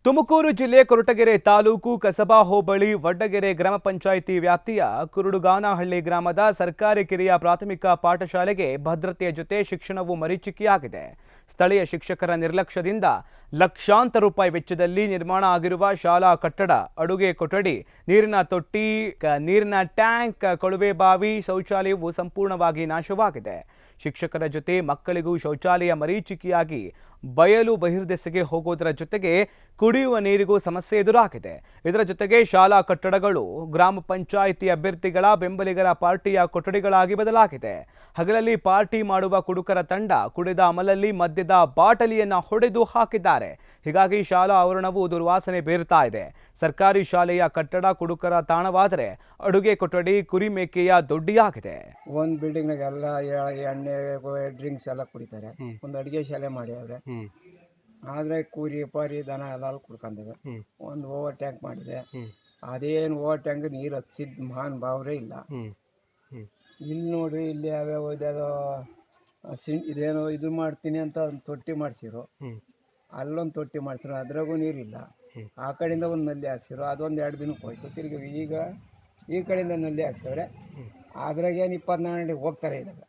ತುಮಕೂರು ಜಿಲ್ಲೆ ಕೊರಟಗೆರೆ ತಾಲೂಕು ಕಸಬಾ ಹೋಬಳಿ ವಡ್ಡಗೆರೆ ಗ್ರಾಮ ಪಂಚಾಯಿತಿ ವ್ಯಾಪ್ತಿಯ ಕುರುಡುಗಾನಹಳ್ಳಿ ಗ್ರಾಮದ ಸರ್ಕಾರಿ ಕಿರಿಯ ಪ್ರಾಥಮಿಕ ಪಾಠಶಾಲೆಗೆ ಭದ್ರತೆಯ ಜೊತೆ ಶಿಕ್ಷಣವು ಮರೀಚಿಕೆಯಾಗಿದೆ. ಸ್ಥಳೀಯ ಶಿಕ್ಷಕರ ನಿರ್ಲಕ್ಷ್ಯದಿಂದ ಲಕ್ಷಾಂತರ ರೂಪಾಯಿ ವೆಚ್ಚದಲ್ಲಿ ನಿರ್ಮಾಣ ಆಗಿರುವ ಶಾಲಾ ಕಟ್ಟಡ, ಅಡುಗೆ ಕೊಠಡಿ, ನೀರಿನ ತೊಟ್ಟಿ, ನೀರಿನ ಟ್ಯಾಂಕ್, ಕೊಳವೆ ಬಾವಿ, ಶೌಚಾಲಯವು ಸಂಪೂರ್ಣವಾಗಿ ನಾಶವಾಗಿದೆ. ಶಿಕ್ಷಕರ ಜೊತೆ ಮಕ್ಕಳಿಗೂ ಶೌಚಾಲಯ ಮರೀಚಿಕೆಯಾಗಿ ಬಯಲು ಬಹಿರ್ದೆಸೆಗೆ ಹೋಗೋದರ ಜೊತೆಗೆ ಕುಡಿಯುವ ನೀರಿಗೂ ಸಮಸ್ಯೆ ಎದುರಾಗಿದೆ. ಇದರ ಜೊತೆಗೆ ಶಾಲಾ ಕಟ್ಟಡಗಳು ಗ್ರಾಮ ಪಂಚಾಯಿತಿ ಅಭ್ಯರ್ಥಿಗಳ ಬೆಂಬಲಿಗರ ಪಾರ್ಟಿಯ ಕೊಠಡಿಗಳಾಗಿ ಬದಲಾಗಿದೆ. ಹಗಲಲ್ಲಿ ಪಾರ್ಟಿ ಮಾಡುವ ಕುಡುಕರ ತಂಡ ಕುಡಿದ ಅಮಲಲ್ಲಿ ಮದ್ಯದ ಬಾಟಲಿಯನ್ನ ಹೊಡೆದು ಹಾಕಿದ್ದಾರೆ. ಹೀಗಾಗಿ ಶಾಲಾ ಆವರಣವು ದುರ್ವಾಸನೆ ಬೀರ್ತಾ ಇದೆ. ಸರ್ಕಾರಿ ಶಾಲೆಯ ಕಟ್ಟಡ ಕುಡುಕರ ತಾಣವಾದರೆ ಅಡುಗೆ ಕೊಠಡಿ ಕುರಿಮೇಕೆಯ ದೊಡ್ಡಿಯಾಗಿದೆ. ಒಂದು ಬಿಲ್ಡಿಂಗ್ನಾಗ ಎಲ್ಲ ಎಣ್ಣೆ ಡ್ರಿಂಕ್ಸ್ ಎಲ್ಲ ಕುಡಿತಾರೆ. ಒಂದು ಅಡುಗೆ ಶಾಲೆ ಮಾಡ್ಯಾವ್ರೆ. ಆದರೆ ಕುರಿ ಪಾರಿ ದನ ಎಲ್ಲ ಕುಡ್ಕೊಂಡವೆ. ಒಂದು ಓವರ್ ಟ್ಯಾಂಕ್ ಮಾಡಿದೆ. ಅದೇನು ಓವರ್ ಟ್ಯಾಂಕ್ ನೀರು ಹಚ್ಚಿದ ಮಹಾನ್ ಭಾವರೇ ಇಲ್ಲ. ಇಲ್ಲಿ ನೋಡ್ರಿ, ಇಲ್ಲಿ ಯಾವ್ಯಾವ ಇದ್ಯಾವುದೋ ಇದೇನೋ ಇದು ಮಾಡ್ತೀನಿ ಅಂತ ಒಂದು ತೊಟ್ಟಿ ಮಾಡಿಸಿರು. ಅಲ್ಲೊಂದು ತೊಟ್ಟಿ ಮಾಡಿಸಿರು, ಅದ್ರಾಗೂ ನೀರಿಲ್ಲ. ಆ ಕಡೆಯಿಂದ ಒಂದು ನಲ್ಲಿ ಹಾಕ್ಸಿರು, ಅದೊಂದು 2 ದಿನಕ್ಕೆ ಹೋಯ್ತು. ತಿರುಗಿ ಈಗ ಈ ಕಡೆಯಿಂದ ನಲ್ಲಿ ಹಾಕ್ಸವ್ರೆ. ಅದ್ರಾಗೇನು 24 ಗಂಟೆ ಹೋಗ್ತಾರೆ ಇದಾಗ.